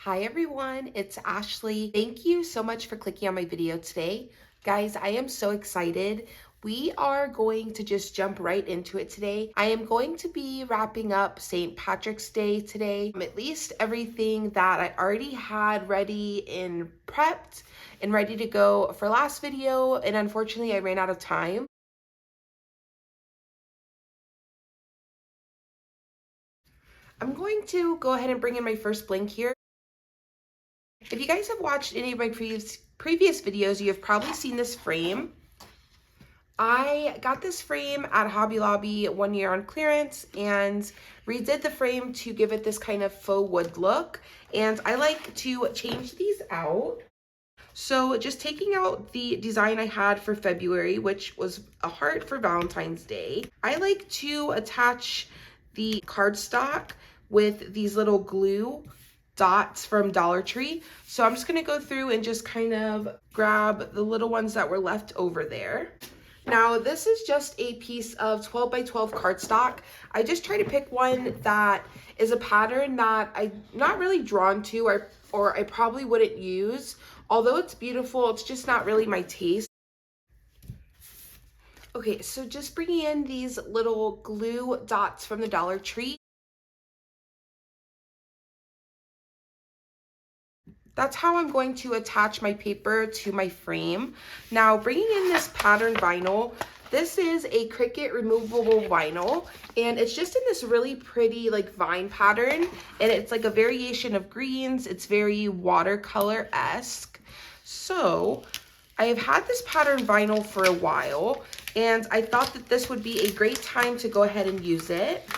Hi everyone, it's Ashley. Thank you so much for clicking on my video today. Guys, I am so excited. We are going to just jump right into it today. I am going to be wrapping up St. Patrick's Day today. At least everything that I already had ready and prepped and ready to go for last video, and unfortunately I ran out of time. I'm going to go ahead and bring in my first blank here. If you guys have watched any of my previous videos, you have probably seen this frame. I got this frame at Hobby Lobby 1 year on clearance and redid the frame to give it this kind of faux wood look. And I like to change these out. So just taking out the design I had for February, which was a heart for Valentine's Day, I like to attach the cardstock with these little glue dots from Dollar Tree. So I'm just gonna go through and just kind of grab the little ones that were left over there. Now this is just a piece of 12 by 12 cardstock. I just try to pick one that is a pattern that I'm not really drawn to or I probably wouldn't use. Although it's beautiful, it's just not really my taste. Okay, so just bringing in these little glue dots from the Dollar Tree. That's how I'm going to attach my paper to my frame. Now, bringing in this pattern vinyl, this is a Cricut removable vinyl, and it's just in this really pretty like vine pattern, and it's like a variation of greens. It's very watercolor-esque. So I have had this pattern vinyl for a while, and I thought that this would be a great time to go ahead and use it.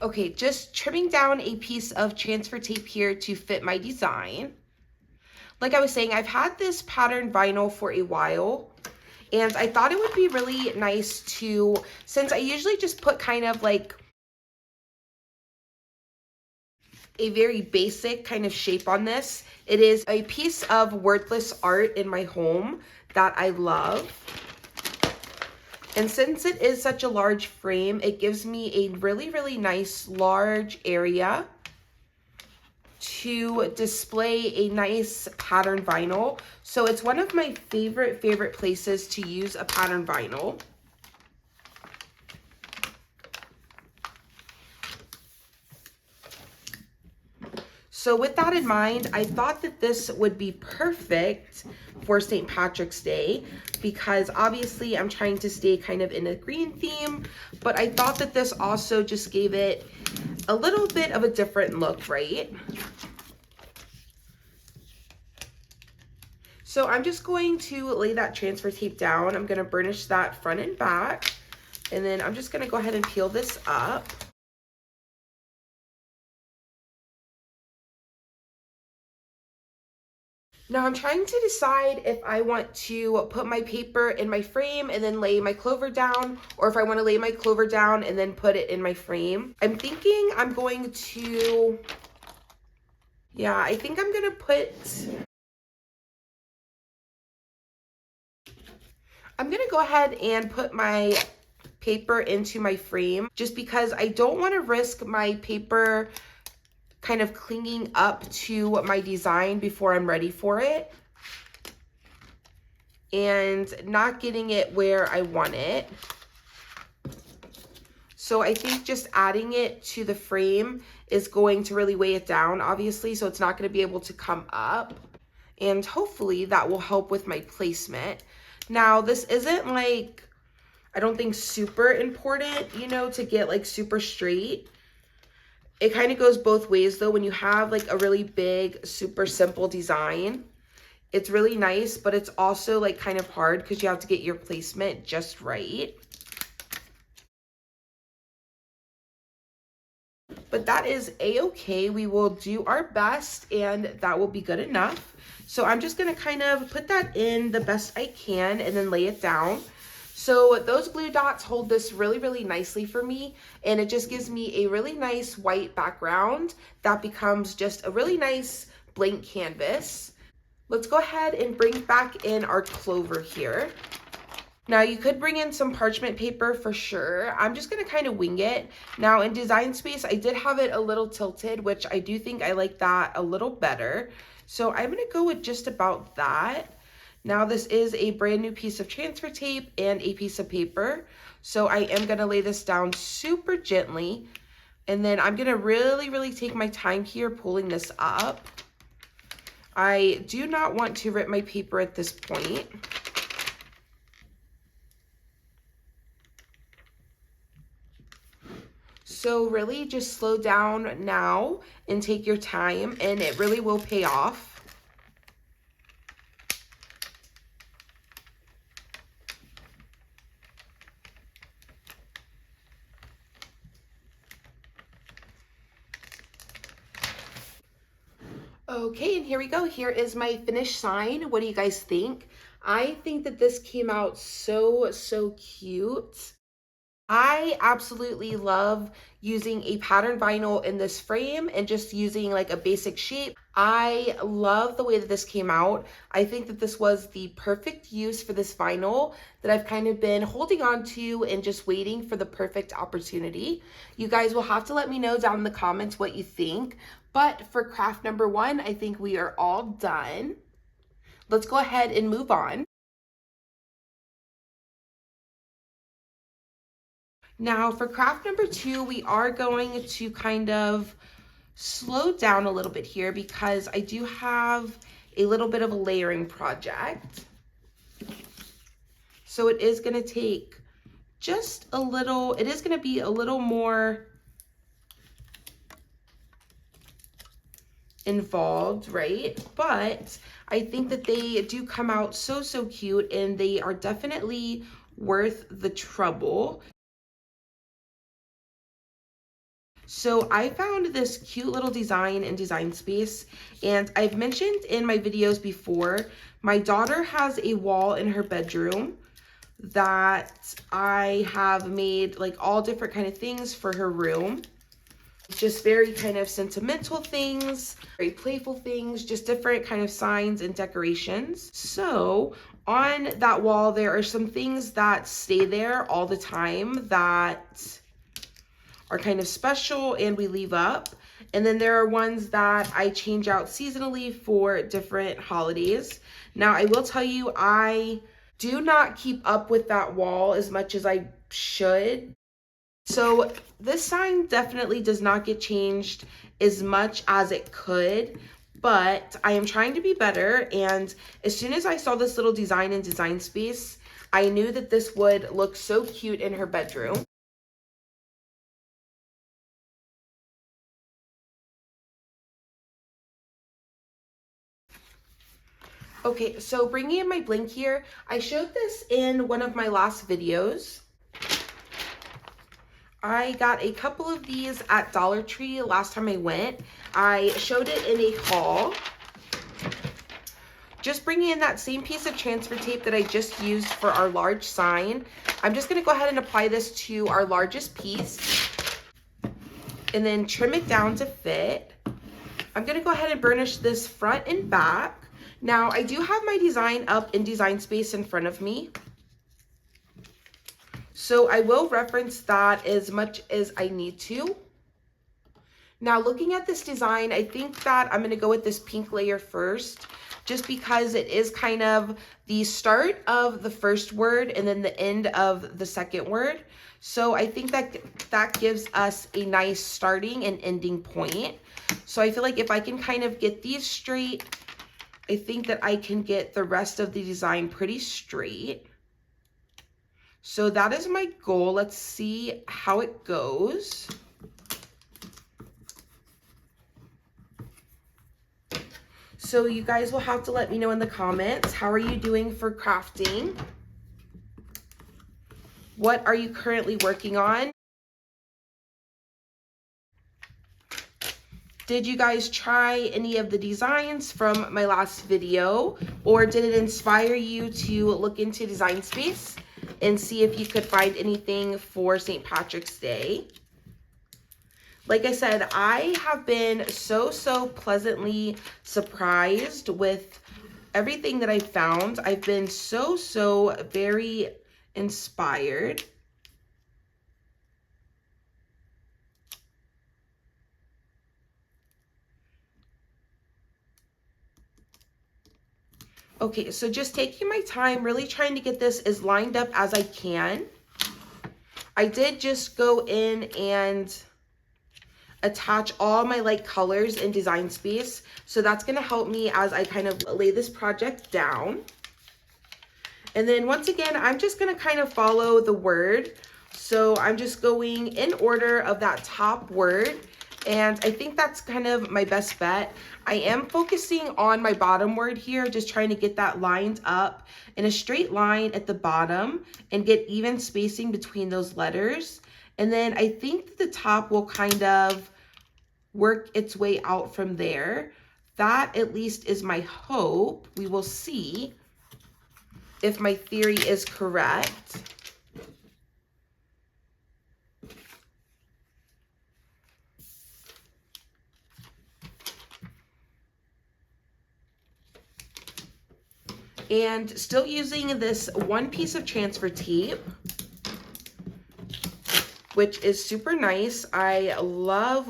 Okay, just trimming down a piece of transfer tape here to fit my design. Like I was saying, I've had this pattern vinyl for a while, and I thought it would be really nice to, since I usually just put kind of like a very basic kind of shape on this. It is a piece of wordless art in my home that I love. And since it is such a large frame, it gives me a really, really nice large area to display a nice pattern vinyl. So it's one of my favorite places to use a pattern vinyl. So with that in mind, I thought that this would be perfect for St. Patrick's Day because obviously I'm trying to stay kind of in a green theme, but I thought that this also just gave it a little bit of a different look, right? So I'm just going to lay that transfer tape down. I'm going to burnish that front and back, and then I'm just going to go ahead and peel this up. Now I'm trying to decide if I want to put my paper in my frame and then lay my clover down, or if I want to lay my clover down and then put it in my frame. I'm thinking I'm going to, yeah, I think I'm going to go ahead and put my paper into my frame just because I don't want to risk my paper kind of clinging up to my design before I'm ready for it and not getting it where I want it. So I think just adding it to the frame is going to really weigh it down, obviously, so it's not going to be able to come up, and hopefully that will help with my placement. Now this isn't like, I don't think super important, you know, to get like super straight. It kind of goes both ways though. When you have like a really big, super simple design, it's really nice, but it's also like kind of hard because you have to get your placement just right. But that is a-okay. We will do our best and that will be good enough. So I'm just gonna kind of put that in the best I can and then lay it down. So those glue dots hold this really, really nicely for me, and it just gives me a really nice white background that becomes just a really nice blank canvas. Let's go ahead and bring back in our clover here. Now you could bring in some parchment paper for sure. I'm just gonna kind of wing it. Now in Design Space, I did have it a little tilted, which I do think I like that a little better. So I'm gonna go with just about that. Now this is a brand new piece of transfer tape and a piece of paper. So I am gonna lay this down super gently. And then I'm gonna really, really take my time here pulling this up. I do not want to rip my paper at this point. So really just slow down now and take your time, and it really will pay off. Okay, and here we go. Here is my finished sign. What do you guys think? I think that this came out so, so cute. I absolutely love using a pattern vinyl in this frame and just using like a basic shape. I love the way that this came out. I think that this was the perfect use for this vinyl that I've kind of been holding on to and just waiting for the perfect opportunity. You guys will have to let me know down in the comments what you think. But for craft number 1, I think we are all done. Let's go ahead and move on. Now for craft number 2, we are going to kind of slow down a little bit here because I do have a little bit of a layering project. So it is going to take just a little, it is going to be a little more involved, right? But I think that they do come out so, so cute, and they are definitely worth the trouble. So I found this cute little design in Design Space, and I've mentioned in my videos before, my daughter has a wall in her bedroom that I have made like all different kind of things for her room. Just very kind of sentimental things, very playful things, just different kind of signs and decorations. So on that wall, there are some things that stay there all the time that are kind of special and we leave up. And then there are ones that I change out seasonally for different holidays. Now, I will tell you, I do not keep up with that wall as much as I should. So this sign definitely does not get changed as much as it could, but I am trying to be better. And as soon as I saw this little design in Design Space, I knew that this would look so cute in her bedroom. Okay, so bringing in my blank here, I showed this in one of my last videos. I got a couple of these at Dollar Tree last time I went. I showed it in a haul. Just bringing in that same piece of transfer tape that I just used for our large sign. I'm just gonna go ahead and apply this to our largest piece and then trim it down to fit. I'm gonna go ahead and burnish this front and back. Now I do have my design up in Design Space in front of me, so I will reference that as much as I need to. Now looking at this design, I think that I'm gonna go with this pink layer first, just because it is kind of the start of the first word and then the end of the second word. So I think that that gives us a nice starting and ending point. So I feel like if I can kind of get these straight, I think that I can get the rest of the design pretty straight. So that is my goal. Let's see how it goes. So you guys will have to let me know in the comments, how are you doing for crafting? What are you currently working on? Did you guys try any of the designs from my last video, or did it inspire you to look into Design Space? and see if you could find anything for St. Patrick's Day. Like I said, I have been so pleasantly surprised with everything that I found. I've been so very inspired. Okay, so just taking my time, really trying to get this as lined up as I can. I did just go in and attach all my like colors in Design Space. So that's gonna help me as I kind of lay this project down. And then once again, I'm just gonna kind of follow the word. So I'm just going in order of that top word. And I think that's kind of my best bet. I am focusing on my bottom word here, just trying to get that lined up in a straight line at the bottom and get even spacing between those letters. And then I think that the top will kind of work its way out from there. That at least is my hope. We will see if my theory is correct. And still using this one piece of transfer tape, which is super nice. I love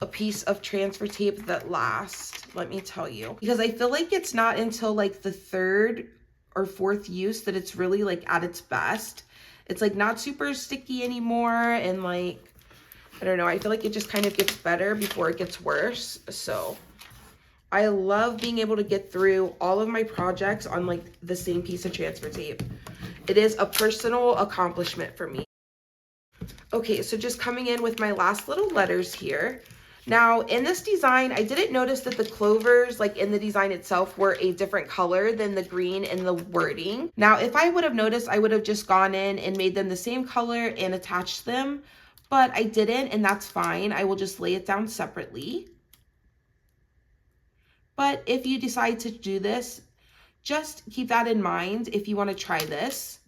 a piece of transfer tape that lasts, let me tell you. Because I feel like it's not until like the third or fourth use that it's really like at its best. It's like not super sticky anymore, and like, I don't know, I feel like it just kind of gets better before it gets worse. So I love being able to get through all of my projects on like the same piece of transfer tape. It is a personal accomplishment for me. Okay, so just coming in with my last little letters here. Now in this design, I didn't notice that the clovers, like in the design itself, were a different color than the green in the wording. Now, if I would have noticed, I would have just gone in and made them the same color and attached them, but I didn't, and that's fine. I will just lay it down separately. But if you decide to do this, just keep that in mind. If you want to try this,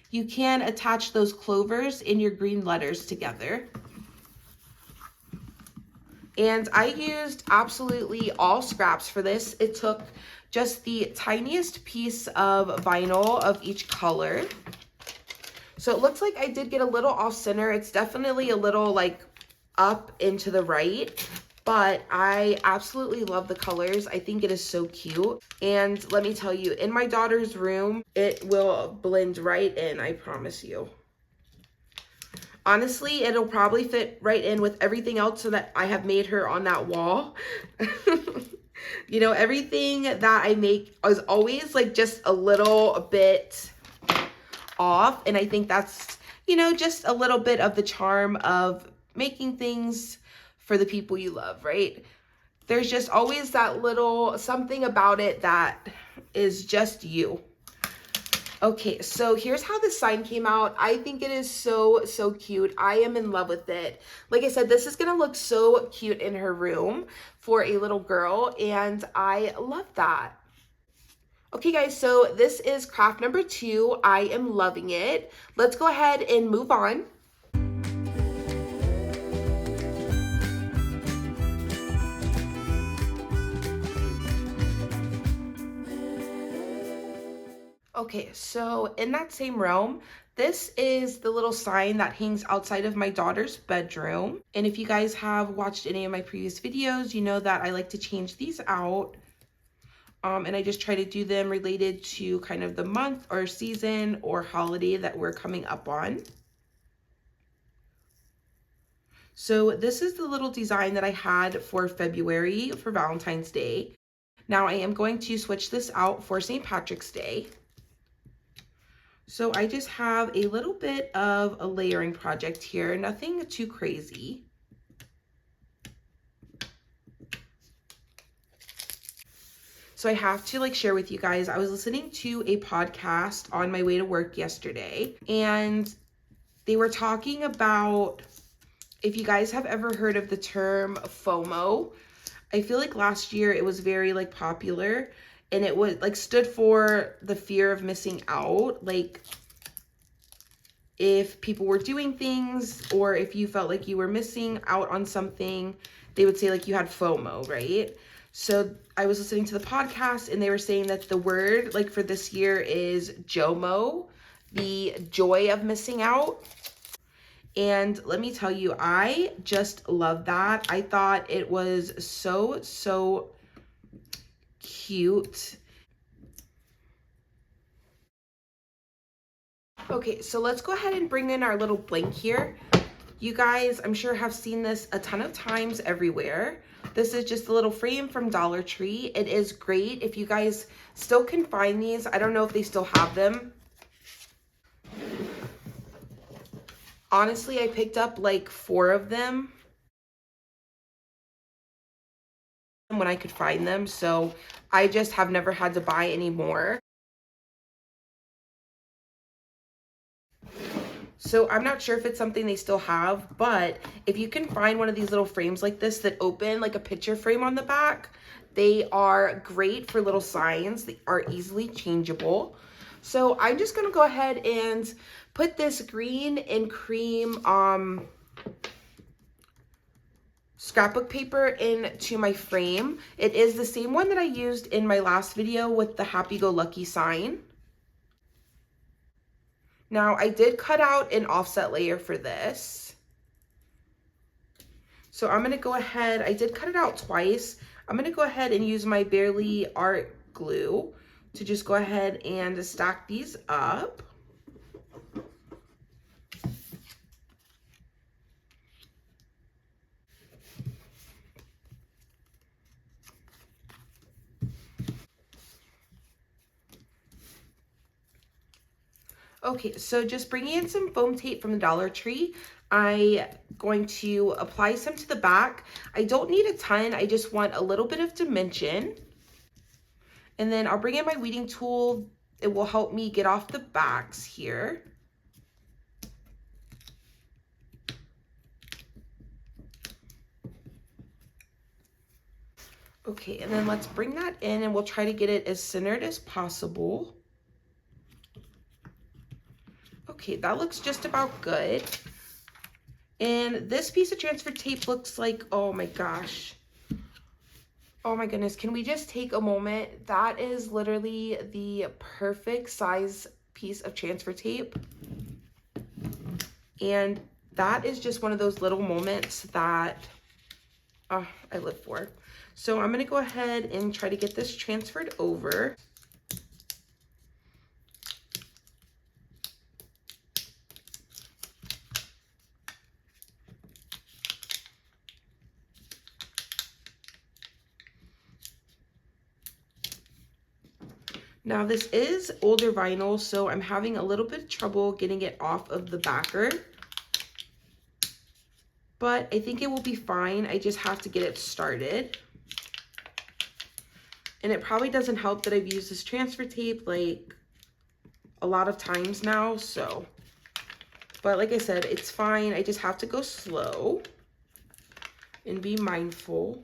you can attach those clovers in your green letters together. And I used absolutely all scraps for this. It took just the tiniest piece of vinyl of each color. So it looks like I did get a little off center. It's definitely a little like up into the right, but I absolutely love the colors. I think it is so cute. And let me tell you, in my daughter's room, it will blend right in, I promise you. Honestly, it'll probably fit right in with everything else that I have made her on that wall. You know, everything that I make is always like just a little bit off. And I think that's, you know, just a little bit of the charm of making things for the people you love, right? There's just always that little something about it that is just you. Okay, so here's how the sign came out. I think it is so cute. I am in love with it. Like I said, this is gonna look so cute in her room for a little girl, and I love that. Okay guys, so this is craft number 2. I am loving it. Let's go ahead and move on. Okay, so in that same realm, this is the little sign that hangs outside of my daughter's bedroom. And if you guys have watched any of my previous videos, you know that I like to change these out. And I just try to do them related to kind of the month or season or holiday that we're coming up on. So this is the little design that I had for February for Valentine's Day. Now I am going to switch this out for St. Patrick's Day. So I just have a little bit of a layering project here, nothing too crazy. So I have to like share with you guys, I was listening to a podcast on my way to work yesterday, and they were talking about, if you guys have ever heard of the term FOMO, I feel like last year it was very like popular, and it was like stood for the fear of missing out. Like if people were doing things, or if you felt like you were missing out on something, they would say like you had FOMO, right? So I was listening to the podcast and they were saying that the word like for this year is JOMO, the joy of missing out. And let me tell you, I just love that. I thought it was so cute. Okay, so let's go ahead and bring in our little blank here. You guys, I'm sure have seen this a ton of times everywhere. This is just a little frame from Dollar Tree. It is great if you guys still can find these. I don't know if they still have them. Honestly, I picked up like 4 of them when I could find them, so I just have never had to buy any more. So I'm not sure if it's something they still have, but if you can find one of these little frames like this that open like a picture frame on the back, they are great for little signs. They are easily changeable. So I'm just gonna go ahead and put this green and cream scrapbook paper into my frame. It is the same one that I used in my last video with the happy-go-lucky sign. Now I did cut out an offset layer for this. So I'm gonna go ahead, I did cut it out twice. I'm gonna go ahead and use my Barely Art glue to just go ahead and stack these up. Okay, so just bringing in some foam tape from the Dollar Tree. I'm going to apply some to the back. I don't need a ton, I just want a little bit of dimension. And then I'll bring in my weeding tool. It will help me get off the backs here. Okay, and then let's bring that in and we'll try to get it as centered as possible. Okay, that looks just about good. And this piece of transfer tape looks like, oh my gosh. Oh my goodness, can we just take a moment? That is literally the perfect size piece of transfer tape. And that is just one of those little moments that I live for. So I'm gonna go ahead and try to get this transferred over. Now this is older vinyl, so I'm having a little bit of trouble getting it off of the backer. But I think it will be fine. I just have to get it started. And it probably doesn't help that I've used this transfer tape like a lot of times now, so. But like I said, it's fine. I just have to go slow and be mindful.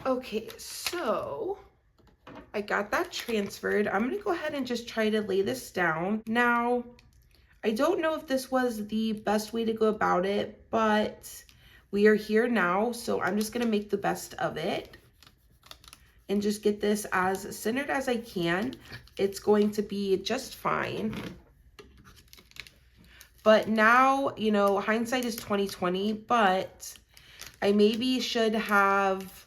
Okay, so I got that transferred. I'm gonna go ahead and just try to lay this down. Now, I don't know if this was the best way to go about it, but we are here now, so I'm just gonna make the best of it and just get this as centered as I can. It's going to be just fine. But now, you know, hindsight is 20/20, but I maybe should have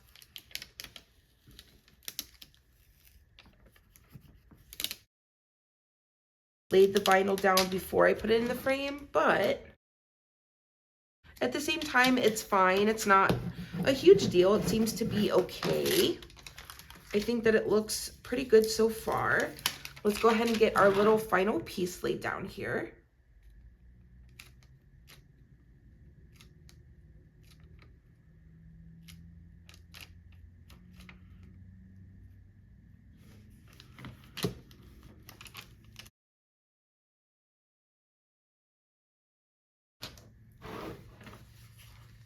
laid the vinyl down before I put it in the frame, but at the same time, it's fine. It's not a huge deal. It seems to be okay. I think that it looks pretty good so far. Let's go ahead and get our little final piece laid down here.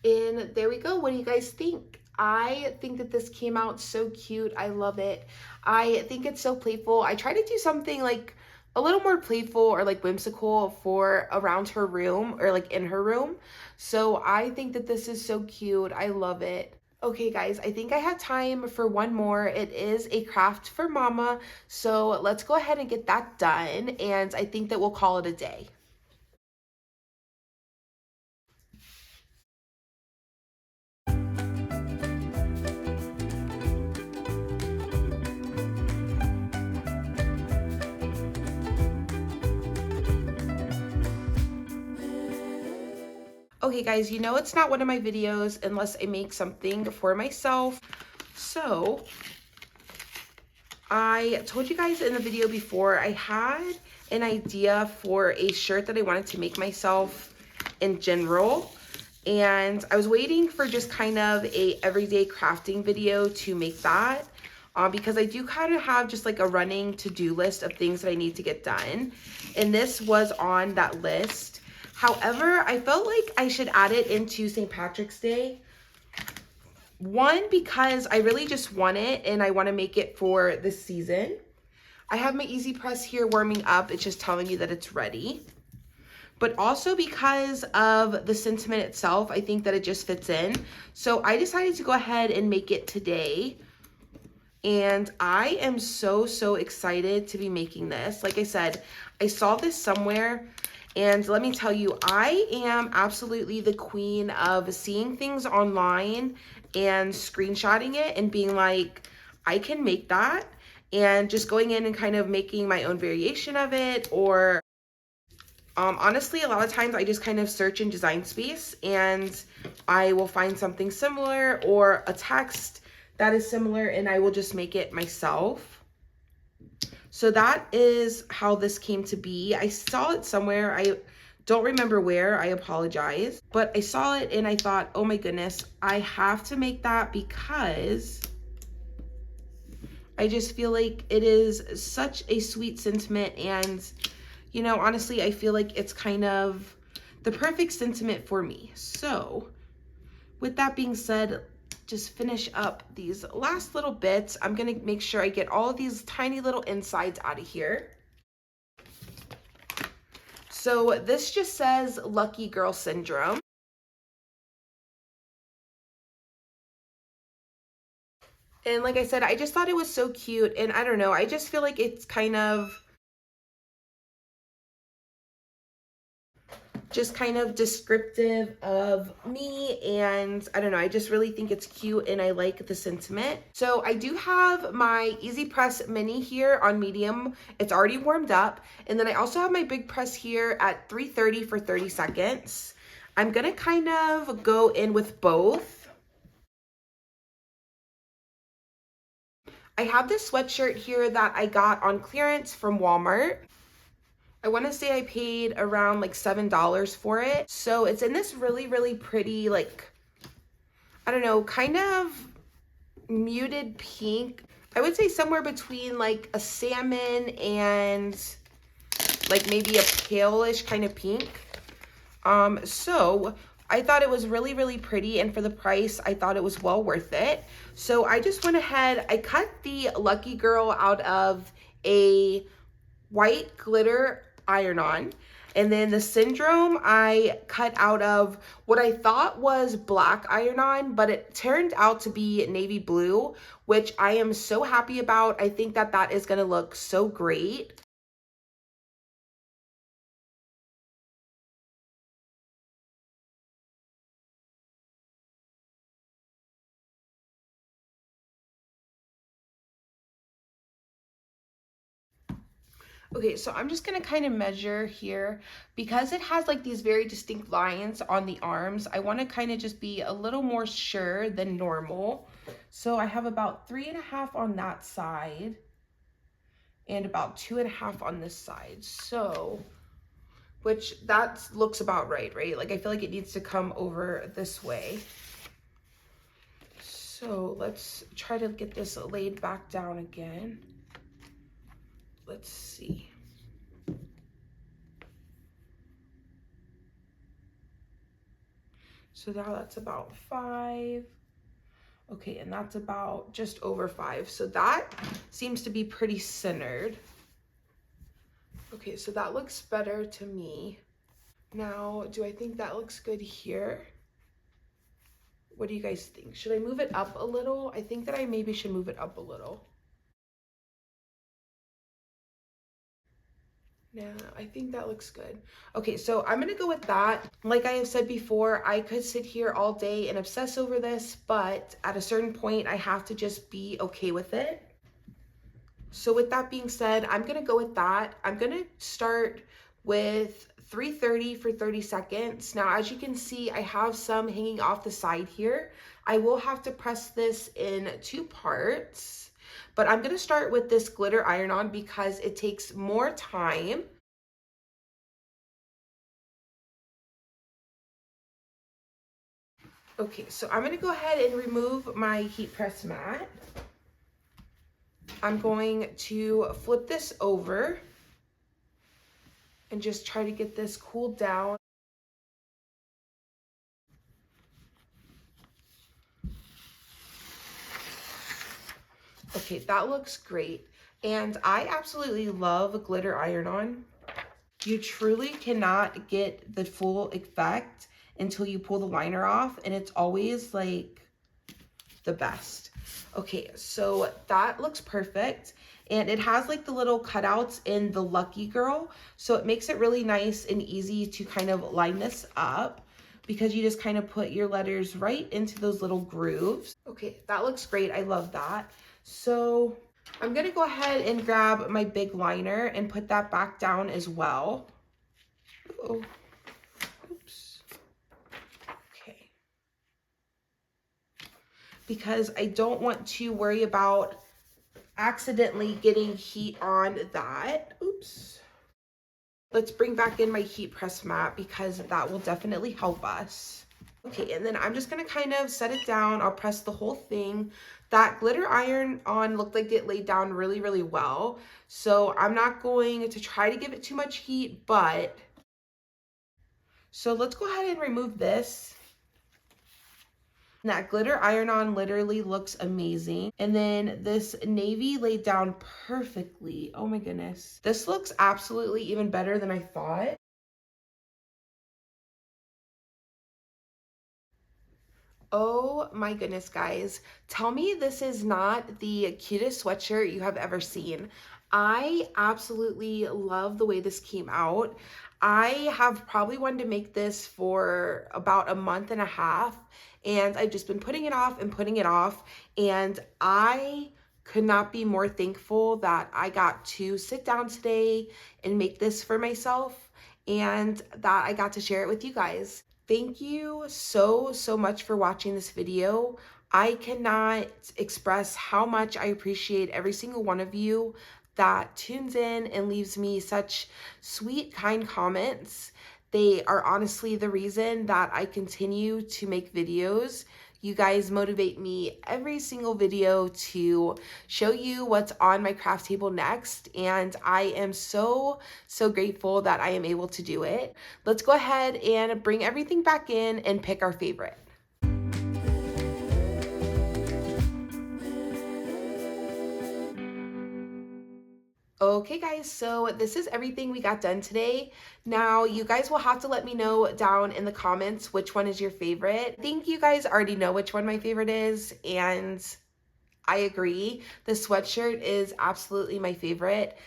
And there we go. What do you guys think? I think that this came out so cute. I love it. I think it's so playful. I try to do something like a little more playful or like whimsical for around her room or like in her room. So I think that this is so cute. I love it. Okay guys, I think I have time for one more. It is a craft for mama. So let's go ahead and get that done. And I think that we'll call it a day. Okay guys, you know it's not one of my videos unless I make something for myself. So I told you guys in the video before, I had an idea for a shirt that I wanted to make myself in general. And I was waiting for just kind of a everyday crafting video to make that. Because I do kind of have just like a running to-do list of things that I need to get done. And this was on that list. However, I felt like I should add it into St. Patrick's Day. One, because I really just want it and I want to make it for this season. I have my Easy Press here warming up. It's just telling me that it's ready. But also because of the sentiment itself, I think that it just fits in. So I decided to go ahead and make it today. And I am so, so excited to be making this. Like I said, I saw this somewhere. And let me tell you, I am absolutely the queen of seeing things online and screenshotting it and being like, I can make that. And just going in and kind of making my own variation of it. Or honestly, a lot of times I just kind of search in Design Space and I will find something similar or a text that is similar and I will just make it myself. So that is how this came to be. I saw it somewhere. I don't remember where. I apologize. But I saw it and I thought, oh my goodness, I have to make that because I just feel like it is such a sweet sentiment. And, you know, honestly, I feel like it's kind of the perfect sentiment for me. So with that being said, just finish up these last little bits. I'm gonna make sure I get all of these tiny little insides out of here. So this just says Lucky Girl Syndrome. And like I said, I just thought it was so cute. And I don't know, I just feel like it's kind of descriptive of me, and I don't know, I just really think it's cute and I like the sentiment. So I do have my Easy Press Mini here on medium. It's already warmed up. And then I also have my big press here at 330 for 30 seconds. I'm gonna kind of go in with both. I have this sweatshirt here that I got on clearance from Walmart. I want to say I paid around like $7 for it. So it's in this really, really pretty, like, I don't know, kind of muted pink. I would say somewhere between like a salmon and like maybe a palish kind of pink. So I thought it was really, really pretty. And for the price, I thought it was well worth it. So I just went ahead, I cut the Lucky Girl out of a white glitter iron-on, and then the Syndrome I cut out of what I thought was black iron-on, but it turned out to be navy blue, which I am so happy about. I think that that is going to look so great. Okay, so I'm just gonna kind of measure here because it has like these very distinct lines on the arms. I want to kind of just be a little more sure than normal. So I have about 3.5 on that side and about 2.5 on this side. So, which that looks about right, right? Like I feel like it needs to come over this way. So let's try to get this laid back down again. Let's see. So now that's about 5. Okay, and that's about just over 5. So that seems to be pretty centered. Okay, so that looks better to me. Now, do I think that looks good here? What do you guys think? Should I move it up a little? I think that I maybe should move it up a little. No, I think that looks good. Okay, so I'm gonna go with that. Like I have said before, I could sit here all day and obsess over this, but at a certain point, I have to just be okay with it. So with that being said, I'm gonna go with that. I'm gonna start with 330 for 30 seconds. Now, as you can see, I have some hanging off the side here. I will have to press this in 2 parts, but I'm gonna start with this glitter iron-on because it takes more time. Okay, so I'm gonna go ahead and remove my heat press mat. I'm going to flip this over and just try to get this cooled down. Okay, that looks great. And I absolutely love glitter iron-on. You truly cannot get the full effect until you pull the liner off, and it's always like the best. Okay, so that looks perfect. And it has like the little cutouts in the Lucky Girl. So it makes it really nice and easy to kind of line this up because you just kind of put your letters right into those little grooves. Okay, that looks great. I love that. So I'm gonna go ahead and grab my big liner and put that back down as well. Oh, oops. Okay. Because I don't want to worry about accidentally getting heat on that. Oops. Let's bring back in my heat press mat because that will definitely help us. Okay, and then I'm just gonna kind of set it down. I'll press the whole thing. That glitter iron on looked like it laid down really, really well. So I'm not going to try to give it too much heat, but so let's go ahead and remove this. And that glitter iron-on literally looks amazing. And then this navy laid down perfectly. Oh my goodness. This looks absolutely even better than I thought. Oh my goodness, guys. Tell me this is not the cutest sweatshirt you have ever seen. I absolutely love the way this came out. I have probably wanted to make this for about a month and a half, and I've just been putting it off and putting it off, and I could not be more thankful that I got to sit down today and make this for myself and that I got to share it with you guys. Thank you so, so much for watching this video. I cannot express how much I appreciate every single one of you that tunes in and leaves me such sweet, kind comments. They are honestly the reason that I continue to make videos. You guys motivate me every single video to show you what's on my craft table next, and I am so, so grateful that I am able to do it. Let's go ahead and bring everything back in and pick our favorite. Okay guys, so this is everything we got done today. Now you guys will have to let me know down in the comments which one is your favorite. I think you guys already know which one my favorite is, and I agree. The sweatshirt is absolutely my favorite.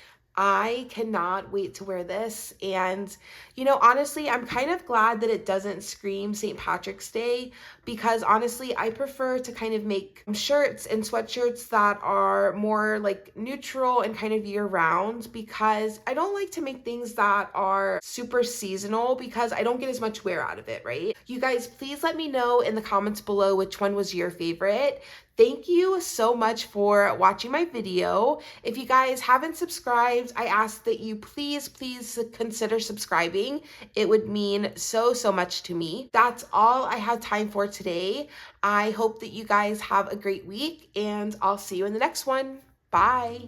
I cannot wait to wear this. And, you know, honestly, I'm kind of glad that it doesn't scream St. Patrick's Day, because honestly, I prefer to kind of make shirts and sweatshirts that are more like neutral and kind of year round, because I don't like to make things that are super seasonal because I don't get as much wear out of it, right? You guys, please let me know in the comments below which one was your favorite. Thank you so much for watching my video. If you guys haven't subscribed, I ask that you please consider subscribing. It would mean so much to me. That's all I have time for today. I hope that you guys have a great week, and I'll see you in the next one. Bye.